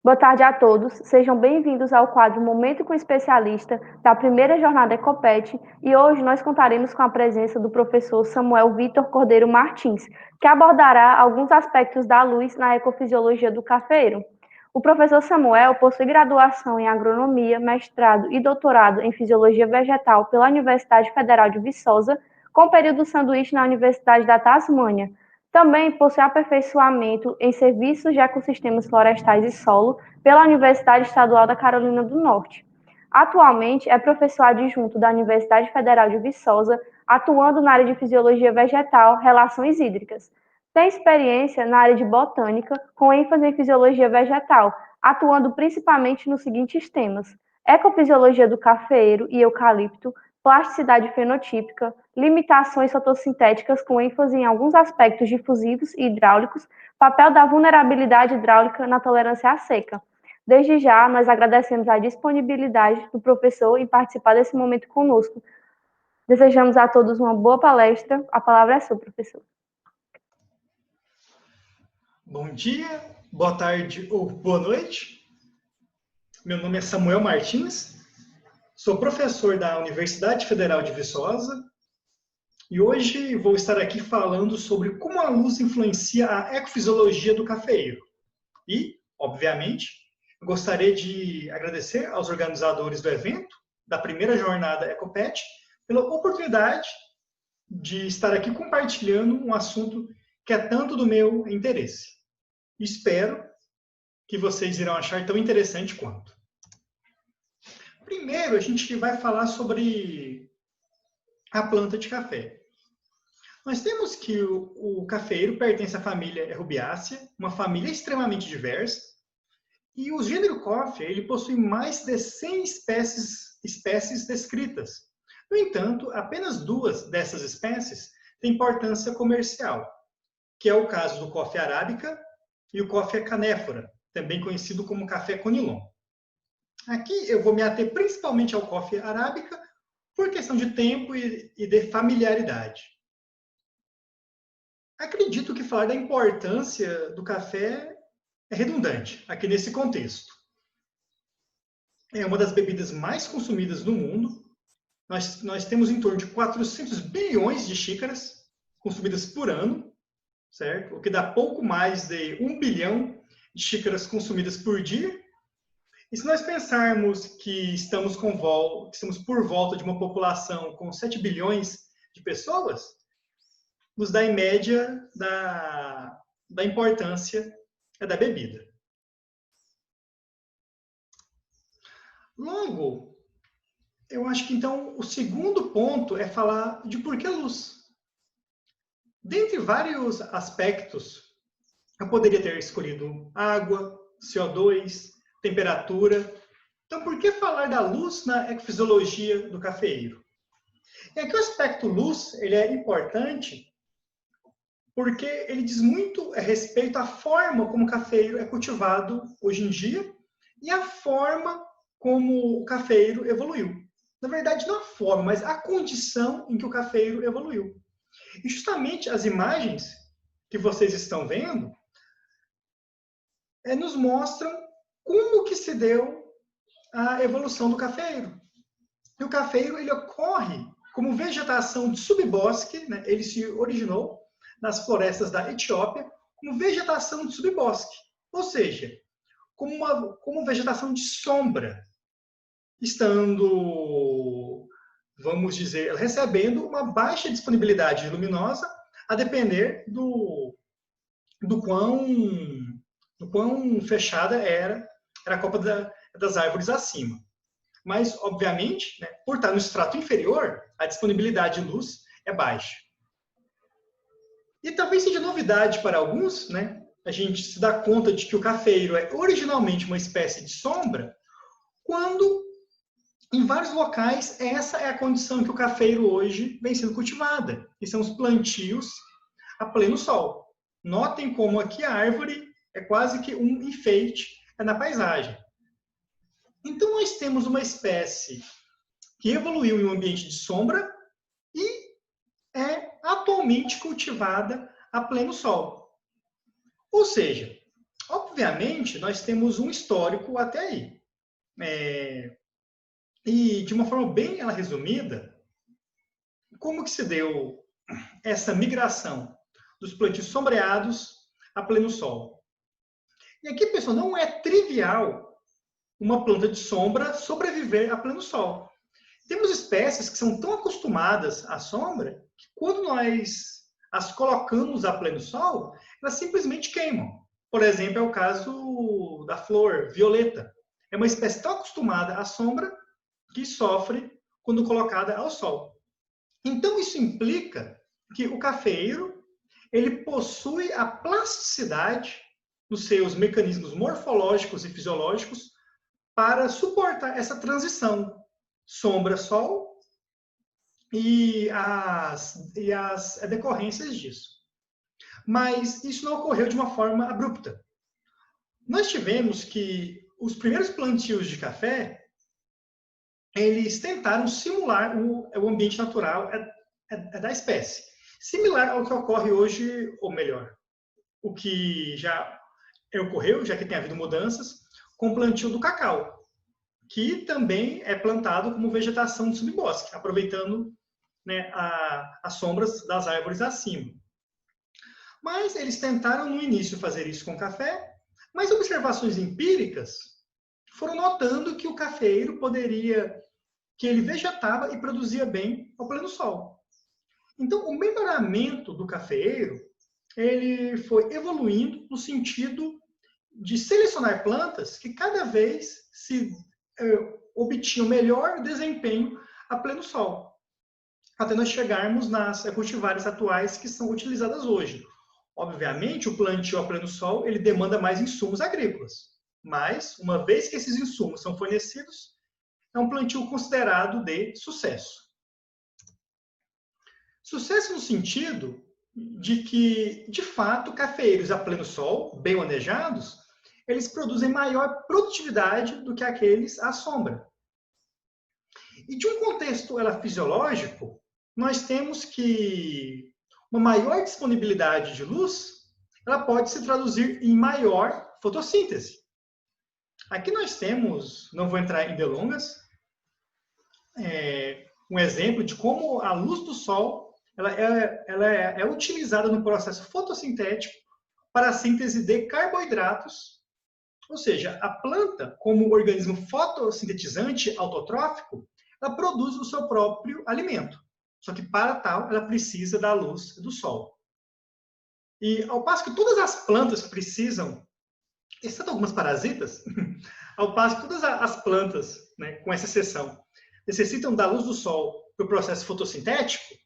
Boa tarde a todos, sejam bem-vindos ao quadro Momento com o Especialista da primeira jornada Ecopet e hoje nós contaremos com a presença do professor Samuel Vitor Cordeiro Martins, que abordará alguns aspectos da luz na ecofisiologia do cafeiro. O professor Samuel possui graduação em agronomia, mestrado e doutorado em fisiologia vegetal pela Universidade Federal de Viçosa, com período sanduíche na Universidade da Tasmânia. Também possui aperfeiçoamento em serviços de ecossistemas florestais e solo pela Universidade Estadual da Carolina do Norte. Atualmente é professor adjunto da Universidade Federal de Viçosa, atuando na área de fisiologia vegetal, relações hídricas. Tem experiência na área de botânica, com ênfase em fisiologia vegetal, atuando principalmente nos seguintes temas: ecofisiologia do cafeeiro e eucalipto, plasticidade fenotípica, limitações fotossintéticas com ênfase em alguns aspectos difusivos e hidráulicos, papel da vulnerabilidade hidráulica na tolerância à seca. Desde já, nós agradecemos a disponibilidade do professor em participar desse momento conosco. Desejamos a todos uma boa palestra. A palavra é sua, professor. Bom dia, boa tarde ou boa noite. Meu nome é Samuel Martins, sou professor da Universidade Federal de Viçosa e hoje vou estar aqui falando sobre como a luz influencia a ecofisiologia do cafeeiro. E, obviamente, gostaria de agradecer aos organizadores do evento, da primeira jornada Ecopet, pela oportunidade de estar aqui compartilhando um assunto que é tanto do meu interesse. Espero que vocês irão achar tão interessante quanto. Primeiro, a gente vai falar sobre a planta de café. Nós temos que o cafeiro pertence à família Rubiácea, uma família extremamente diversa, e o gênero Coffea ele possui mais de 100 espécies descritas. No entanto, apenas 2 dessas espécies têm importância comercial, que é o caso do Coffea arábica e o Coffea canephora, também conhecido como café conilon. Aqui eu vou me ater principalmente ao Coffea arábica por questão de tempo e de familiaridade. Acredito que falar da importância do café é redundante aqui nesse contexto. É uma das bebidas mais consumidas no mundo. Nós temos em torno de 400 bilhões de xícaras consumidas por ano, certo? O que dá pouco mais de 1 bilhão de xícaras consumidas por dia. E se nós pensarmos que estamos por volta de uma população com 7 bilhões de pessoas, nos dá em média da importância da bebida. Logo, eu acho que então o segundo ponto é falar de por que a luz. Dentre vários aspectos, eu poderia ter escolhido água, CO2, temperatura. Então, por que falar da luz na ecofisiologia do cafeeiro? E aqui o aspecto luz ele é importante porque ele diz muito a respeito à forma como o cafeeiro é cultivado hoje em dia e a forma como o cafeeiro evoluiu. Na verdade, não a forma, mas a condição em que o cafeeiro evoluiu. E justamente as imagens que vocês estão vendo nos mostram como que se deu a evolução do cafeeiro. E o cafeeiro ele ocorre como vegetação de subbosque, né? Ele se originou nas florestas da Etiópia como vegetação de subbosque, ou seja, como vegetação de sombra, estando, vamos dizer, recebendo uma baixa disponibilidade luminosa, a depender do quão fechada era a copa das árvores acima. Mas, obviamente, né, por estar no estrato inferior, a disponibilidade de luz é baixa. E talvez seja novidade para alguns, né, a gente se dá conta de que o cafeeiro é originalmente uma espécie de sombra, quando, em vários locais, essa é a condição que o cafeeiro hoje vem sendo cultivada, que são os plantios a pleno sol. Notem como aqui a árvore é quase que um enfeite na paisagem. Então, nós temos uma espécie que evoluiu em um ambiente de sombra e é atualmente cultivada a pleno sol. Ou seja, Obviamente, nós temos um histórico até aí. E, de uma forma bem resumida, como que se deu essa migração dos plantios sombreados a pleno sol? E aqui, pessoal, não é trivial uma planta de sombra sobreviver a pleno sol. Temos espécies que são tão acostumadas à sombra que quando nós as colocamos a pleno sol, elas simplesmente queimam. Por exemplo, é o caso da flor violeta. É uma espécie tão acostumada à sombra que sofre quando colocada ao sol. Então, isso implica que o cafeeiro ele possui a plasticidade nos seus mecanismos morfológicos e fisiológicos para suportar essa transição sombra-sol e as decorrências disso. Mas isso não ocorreu de uma forma abrupta. Nós tivemos que os primeiros plantios de café, eles tentaram simular o ambiente natural da espécie. Similar ao que ocorre hoje, ou melhor, o que já ocorreu, já que tem havido mudanças, com o plantio do cacau, que também é plantado como vegetação de subbosque, aproveitando, né, as sombras das árvores acima. Mas eles tentaram no início fazer isso com café, mas observações empíricas foram notando que o cafeeiro que ele vegetava e produzia bem ao pleno sol. Então, o melhoramento do cafeeiro, ele foi evoluindo no sentido de selecionar plantas que cada vez obtinham melhor desempenho a pleno sol, até nós chegarmos nas cultivares atuais que são utilizadas hoje. Obviamente, o plantio a pleno sol ele demanda mais insumos agrícolas, mas uma vez que esses insumos são fornecidos, é um plantio considerado de sucesso. Sucesso no sentido de que, de fato, cafeeiros a pleno sol, bem manejados, eles produzem maior produtividade do que aqueles à sombra. E de um contexto fisiológico, nós temos que uma maior disponibilidade de luz, ela pode se traduzir em maior fotossíntese. Aqui nós temos, não vou entrar em delongas, um exemplo de como a luz do sol ela é utilizada no processo fotossintético para a síntese de carboidratos, ou seja, a planta, como organismo fotossintetizante autotrófico, ela produz o seu próprio alimento. Só que para tal, ela precisa da luz do sol. E ao passo que todas as plantas precisam, exceto algumas parasitas, ao passo que todas as plantas, né, com essa exceção, necessitam da luz do sol para o processo fotossintético,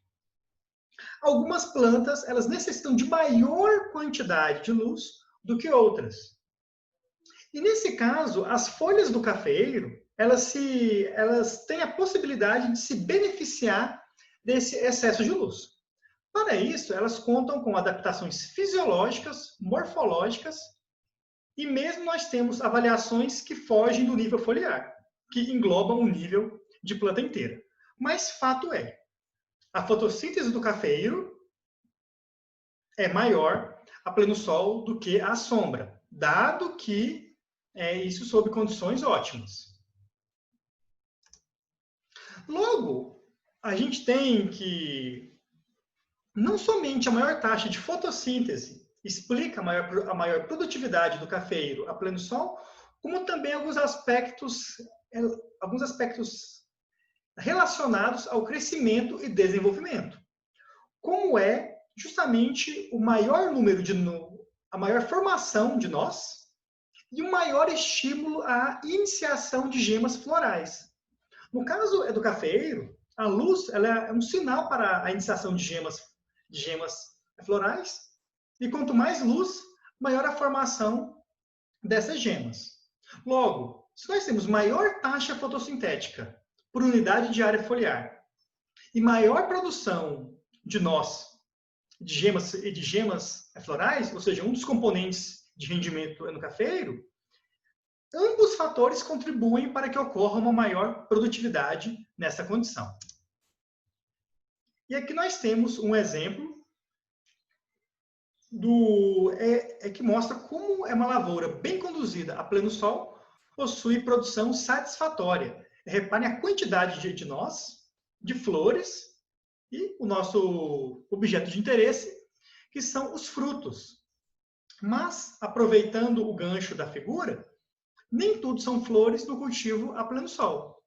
algumas plantas elas necessitam de maior quantidade de luz do que outras. E nesse caso, as folhas do cafeeiro, elas têm a possibilidade de se beneficiar desse excesso de luz. Para isso, elas contam com adaptações fisiológicas, morfológicas, e mesmo nós temos avaliações que fogem do nível foliar, que englobam o nível de planta inteira. Mas fato é, a fotossíntese do cafeeiro é maior a pleno sol do que a sombra, dado que isso sob condições ótimas. Logo, a gente tem que não somente a maior taxa de fotossíntese explica a maior produtividade do cafeeiro a pleno sol, como também alguns aspectos relacionados ao crescimento e desenvolvimento, como é justamente o maior número a maior formação de nós e o maior estímulo à iniciação de gemas florais. No caso do cafeeiro, a luz ela é um sinal para a iniciação de gemas florais, e quanto mais luz, maior a formação dessas gemas. Logo, se nós temos maior taxa fotossintética por unidade de área foliar e maior produção de gemas florais, ou seja, um dos componentes de rendimento no cafeeiro, ambos fatores contribuem para que ocorra uma maior produtividade nessa condição. E aqui nós temos um exemplo que mostra como é uma lavoura bem conduzida a pleno sol, possui produção satisfatória. Reparem a quantidade de nós, de flores, e o nosso objeto de interesse, que são os frutos. Mas, aproveitando o gancho da figura, nem tudo são flores no cultivo a pleno sol.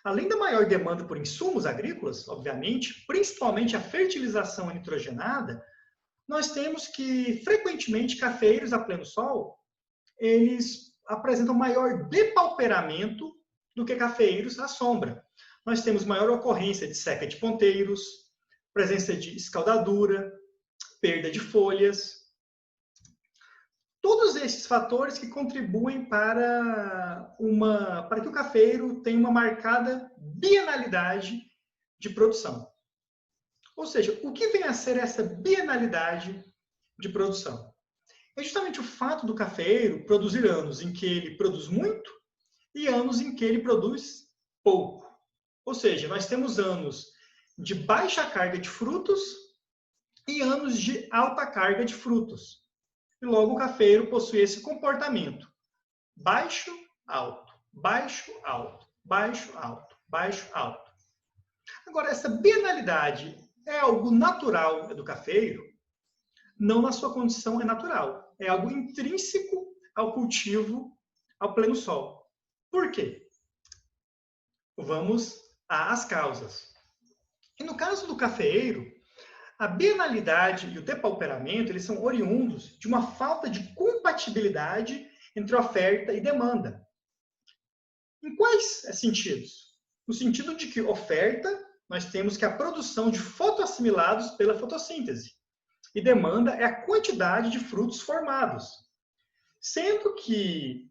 Além da maior demanda por insumos agrícolas, obviamente, principalmente a fertilização nitrogenada, nós temos que, frequentemente, cafeeiros a pleno sol, eles apresentam maior depauperamento do que cafeeiros à sombra. Nós temos maior ocorrência de seca de ponteiros, presença de escaldadura, perda de folhas. Todos esses fatores que contribuem para que o cafeiro tenha uma marcada bienalidade de produção. Ou seja, o que vem a ser essa bienalidade de produção? É justamente o fato do cafeeiro produzir anos em que ele produz muito e anos em que ele produz pouco. Ou seja, nós temos anos de baixa carga de frutos e anos de alta carga de frutos. E logo o cafeiro possui esse comportamento: baixo, alto, baixo, alto, baixo, alto, baixo, alto. Agora, essa bienalidade é algo natural do cafeiro? Não na sua condição é natural. É algo intrínseco ao cultivo ao pleno sol. Por quê? Vamos às causas. E no caso do cafeeiro, a bienalidade e o depauperamento, eles são oriundos de uma falta de compatibilidade entre oferta e demanda. Em quais sentidos? No sentido de que oferta, nós temos que a produção de fotoassimilados pela fotossíntese. E demanda é a quantidade de frutos formados. Sendo que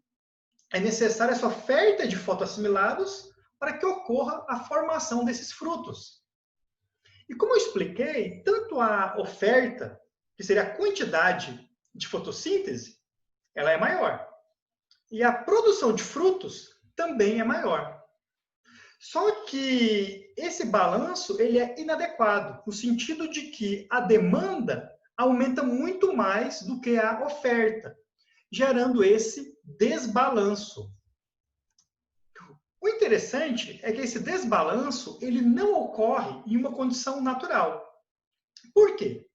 é necessária essa oferta de fotoassimilados para que ocorra a formação desses frutos. E como eu expliquei, tanto a oferta, que seria a quantidade de fotossíntese, ela é maior. E a produção de frutos também é maior. Só que esse balanço ele é inadequado, no sentido de que a demanda aumenta muito mais do que a oferta, gerando esse desbalanço. O interessante é que esse desbalanço ele não ocorre em uma condição natural. Por quê?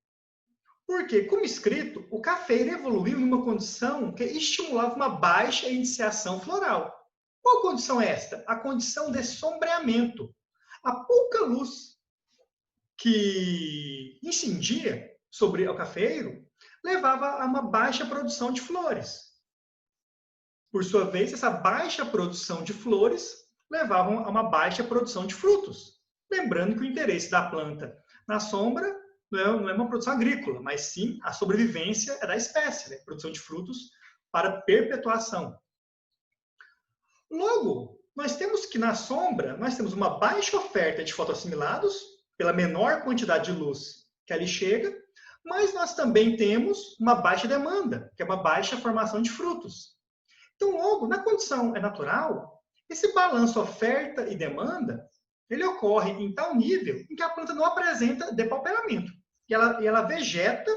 Porque, como escrito, o cafeiro evoluiu em uma condição que estimulava uma baixa iniciação floral. Qual condição é esta? A condição de sombreamento. A pouca luz que incidia sobre o cafeiro levava a uma baixa produção de flores. Por sua vez, essa baixa produção de flores levava a uma baixa produção de frutos. Lembrando que o interesse da planta na sombra não é uma produção agrícola, mas sim a sobrevivência da espécie, né? Produção de frutos para perpetuação. Logo, nós temos que na sombra, nós temos uma baixa oferta de fotoassimilados, pela menor quantidade de luz que ali chega, mas nós também temos uma baixa demanda, que é uma baixa formação de frutos. Então, logo, na condição natural, esse balanço oferta e demanda, ele ocorre em tal nível em que a planta não apresenta depauperamento. E ela vegeta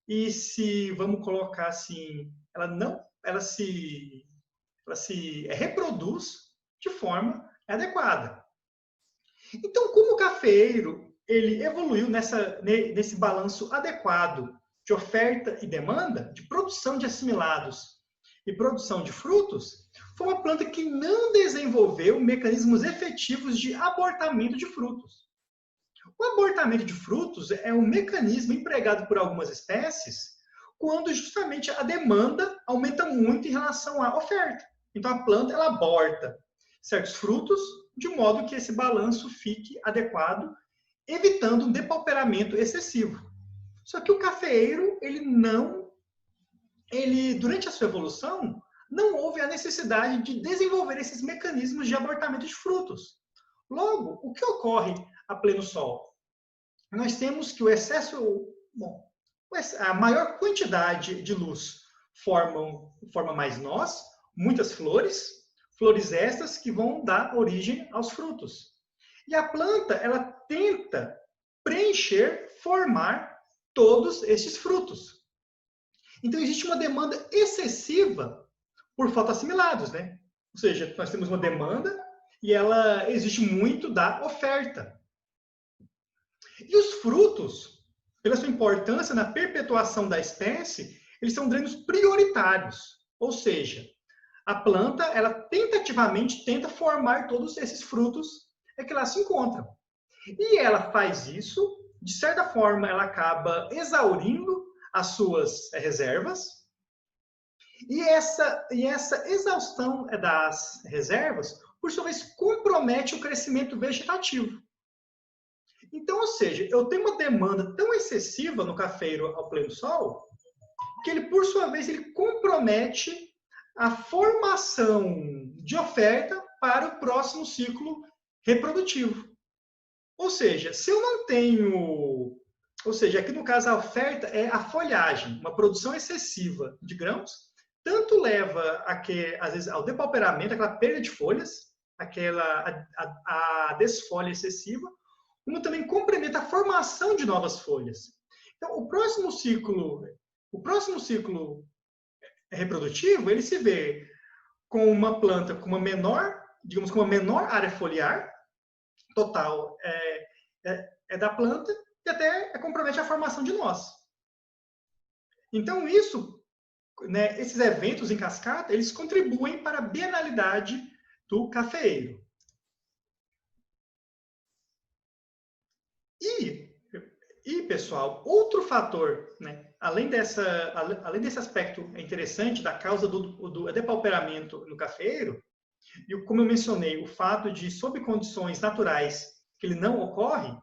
e se, vamos colocar assim, ela se reproduz de forma adequada. Então, como o cafeeiro ele evoluiu nesse balanço adequado de oferta e demanda, de produção de assimilados e produção de frutos, foi uma planta que não desenvolveu mecanismos efetivos de abortamento de frutos. O abortamento de frutos é um mecanismo empregado por algumas espécies quando justamente a demanda aumenta muito em relação à oferta. Então a planta ela aborta certos frutos de modo que esse balanço fique adequado, evitando um depauperamento excessivo. Só que o cafeeiro, durante a sua evolução, não houve a necessidade de desenvolver esses mecanismos de abortamento de frutos. Logo, o que ocorre a pleno sol? Nós temos que a maior quantidade de luz forma mais nós, muitas flores estas que vão dar origem aos frutos. E a planta, ela tenta preencher, formar todos estes frutos. Então, existe uma demanda excessiva por fotoassimilados, né? Ou seja, nós temos uma demanda e ela exige muito da oferta. E os frutos, pela sua importância na perpetuação da espécie, eles são drenos prioritários. Ou seja, a planta, ela tentativamente tenta formar todos esses frutos que lá se encontram. E ela faz isso, de certa forma, ela acaba exaurindo as suas reservas. E essa exaustão das reservas, por sua vez, compromete o crescimento vegetativo. Então, ou seja, eu tenho uma demanda tão excessiva no cafeiro ao pleno sol, que ele, por sua vez, ele compromete a formação de oferta para o próximo ciclo reprodutivo. Ou seja, se eu não tenho... Ou seja, aqui no caso a oferta é a folhagem, uma produção excessiva de grãos, tanto leva às vezes, ao depauperamento, aquela perda de folhas, a desfolha excessiva, como também compromete a formação de novas folhas. Então, o próximo ciclo reprodutivo, ele se vê com uma planta com uma menor, digamos, com uma menor área foliar total da planta e até compromete a formação de nós. Então, isso, né, esses eventos em cascata, eles contribuem para a bienalidade do cafeeiro. E pessoal, outro fator, né, além desse aspecto interessante da causa do depauperamento no cafeeiro, e como eu mencionei, o fato de, sob condições naturais, que ele não ocorre,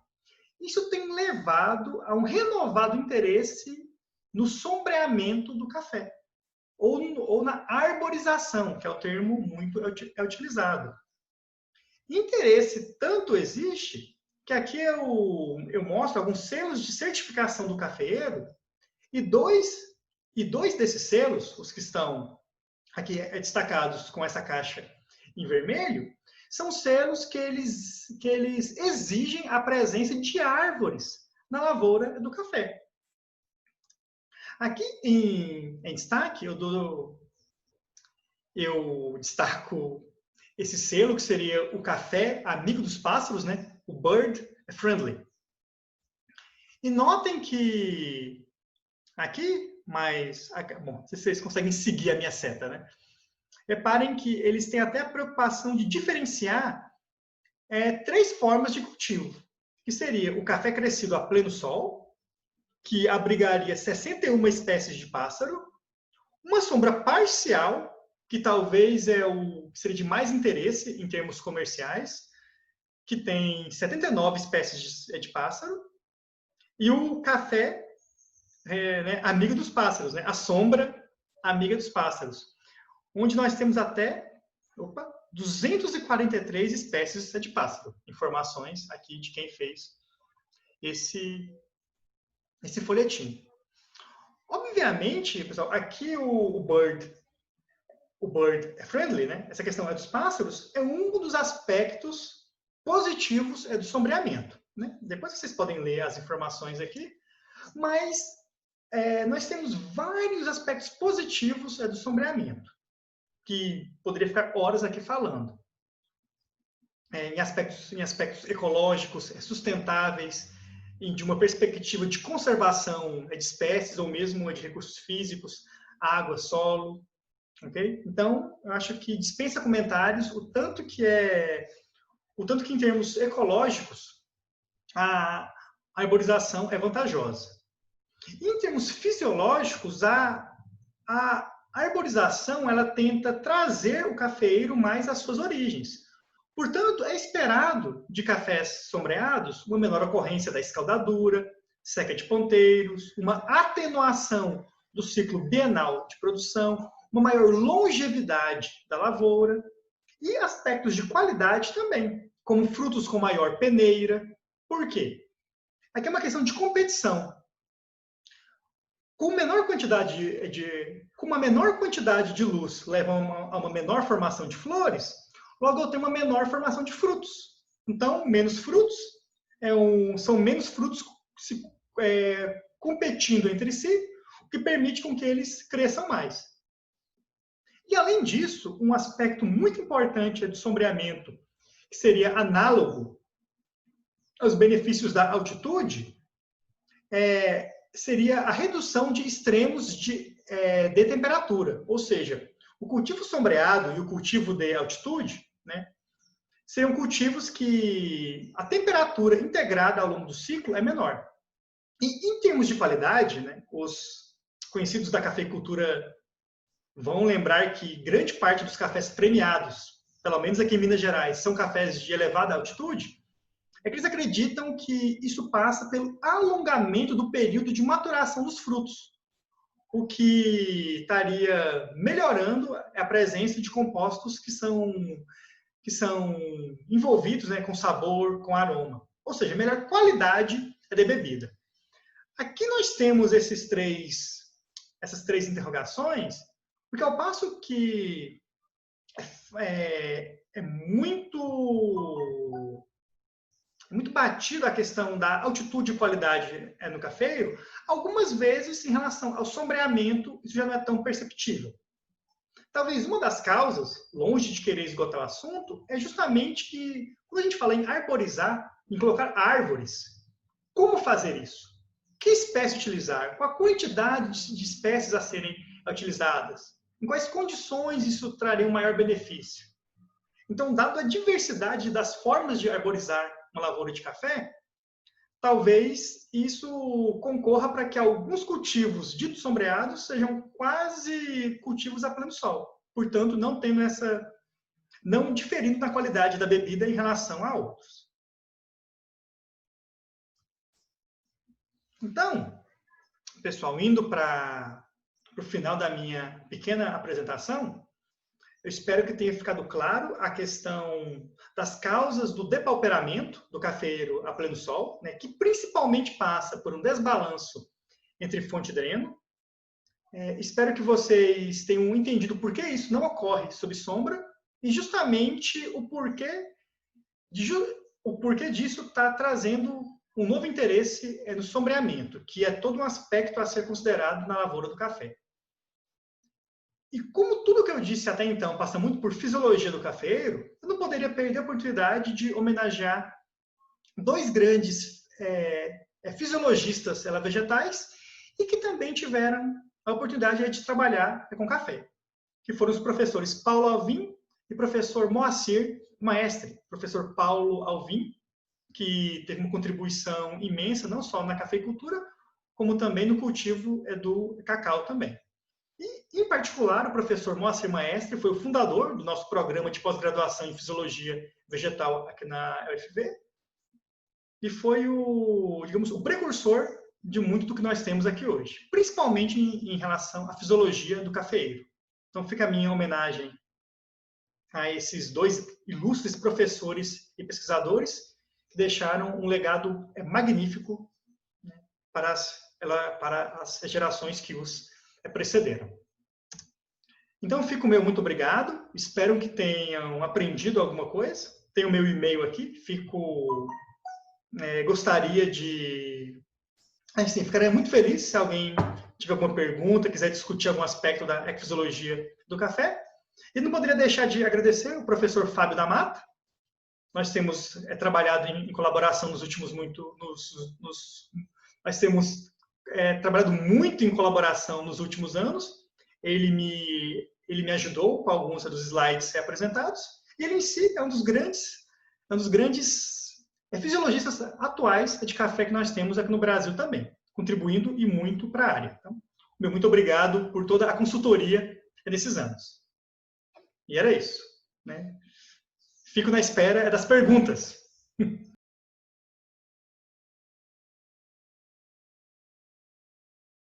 isso tem levado a um renovado interesse no sombreamento do café, ou na arborização, que é o termo muito utilizado. Interesse tanto existe que aqui eu mostro alguns selos de certificação do cafeeiro e dois desses selos, os que estão aqui destacados com essa caixa em vermelho, são selos que eles exigem a presença de árvores na lavoura do café. Aqui em destaque, eu destaco esse selo, que seria o café amigo dos pássaros, né? O Bird Friendly. E notem que aqui, bom, não sei se vocês conseguem seguir a minha seta, né? Reparem que eles têm até a preocupação de diferenciar 3 formas de cultivo, que seria o café crescido a pleno sol, que abrigaria 61 espécies de pássaro, uma sombra parcial, que talvez seria de mais interesse em termos comerciais, que tem 79 espécies de pássaro, e o café né, amigo dos pássaros, né, a sombra amiga dos pássaros, onde nós temos até 243 espécies de pássaro. Informações aqui de quem fez esse folhetim. Obviamente, pessoal, aqui o Bird Friendly, né? Essa questão dos pássaros, é um dos aspectos positivos do sombreamento, né? Depois vocês podem ler as informações aqui, mas nós temos vários aspectos positivos do sombreamento, que poderia ficar horas aqui falando. Em aspectos ecológicos, sustentáveis, de uma perspectiva de conservação de espécies ou mesmo de recursos físicos, água, solo. Okay? Então, eu acho que dispensa comentários o tanto que em termos ecológicos a arborização é vantajosa. E em termos fisiológicos, a arborização ela tenta trazer o cafeeiro mais às suas origens. Portanto, é esperado de cafés sombreados uma menor ocorrência da escaldadura, seca de ponteiros, uma atenuação do ciclo bienal de produção, uma maior longevidade da lavoura e aspectos de qualidade também, como frutos com maior peneira. Por quê? Aqui é uma questão de competição. Com uma menor quantidade de luz leva a uma menor formação de flores, logo eu tenho uma menor formação de frutos. Então, menos frutos, são menos frutos competindo entre si, o que permite com que eles cresçam mais. E, além disso, um aspecto muito importante do sombreamento, que seria análogo aos benefícios da altitude, seria a redução de extremos de temperatura. Ou seja, o cultivo sombreado e o cultivo de altitude, né, seriam cultivos que a temperatura integrada ao longo do ciclo é menor. E, em termos de qualidade, né, os conhecidos da cafeicultura vão lembrar que grande parte dos cafés premiados, pelo menos aqui em Minas Gerais, são cafés de elevada altitude, é que eles acreditam que isso passa pelo alongamento do período de maturação dos frutos, o que estaria melhorando a presença de compostos que são envolvidos, né, com sabor, com aroma. Ou seja, melhor qualidade de bebida. Aqui nós temos essas três interrogações, porque ao passo que é muito batido a questão da altitude e qualidade no cafeiro, algumas vezes, em relação ao sombreamento, isso já não é tão perceptível. Talvez uma das causas, longe de querer esgotar o assunto, é justamente que, quando a gente fala em arborizar, em colocar árvores, como fazer isso? Que espécie utilizar? Qual a quantidade de espécies a serem utilizadas? Em quais condições isso traria um maior benefício? Então, dado a diversidade das formas de arborizar uma lavoura de café, talvez isso concorra para que alguns cultivos ditos sombreados sejam quase cultivos a pleno sol. Portanto, não diferindo na qualidade da bebida em relação a outros. Então, pessoal, indo para o final da minha pequena apresentação, eu espero que tenha ficado claro a questão das causas do depauperamento do cafeiro a pleno sol, né, que principalmente passa por um desbalanço entre fonte e dreno. Espero que vocês tenham entendido por que isso não ocorre sob sombra e justamente o porquê disso está trazendo um novo interesse no sombreamento, que é todo um aspecto a ser considerado na lavoura do café. E como tudo que eu disse até então passa muito por fisiologia do cafeeiro, eu não poderia perder a oportunidade de homenagear dois grandes fisiologistas vegetais e que também tiveram a oportunidade de trabalhar com café, que foram os professores Paulo Alvim e professor Moacir Maestre. Professor Paulo Alvim, que teve uma contribuição imensa, não só na cafeicultura, como também no cultivo do cacau também. E, em particular, o professor Moacir Maestre foi o fundador do nosso programa de pós-graduação em Fisiologia Vegetal aqui na UFV e foi digamos, o precursor de muito do que nós temos aqui hoje, principalmente em relação à fisiologia do cafeeiro. Então, fica a minha homenagem a esses dois ilustres professores e pesquisadores que deixaram um legado magnífico, né, para as gerações que os precederam. Então, fico o meu muito obrigado. Espero que tenham aprendido alguma coisa. Tem o meu e-mail aqui. Gostaria de... Assim, ficaria muito feliz se alguém tiver alguma pergunta, quiser discutir algum aspecto da fisiologia do café. E não poderia deixar de agradecer o professor Fábio da Mata. Nós temos trabalhado em colaboração nos últimos nós temos trabalhado muito em colaboração nos últimos anos. Ele me ajudou com alguns dos slides apresentados. E ele em si é um dos grandes fisiologistas atuais de café que nós temos aqui no Brasil também, contribuindo e muito para a área. Então, meu muito obrigado por toda a consultoria nesses anos. E era isso, né? Fico na espera das perguntas.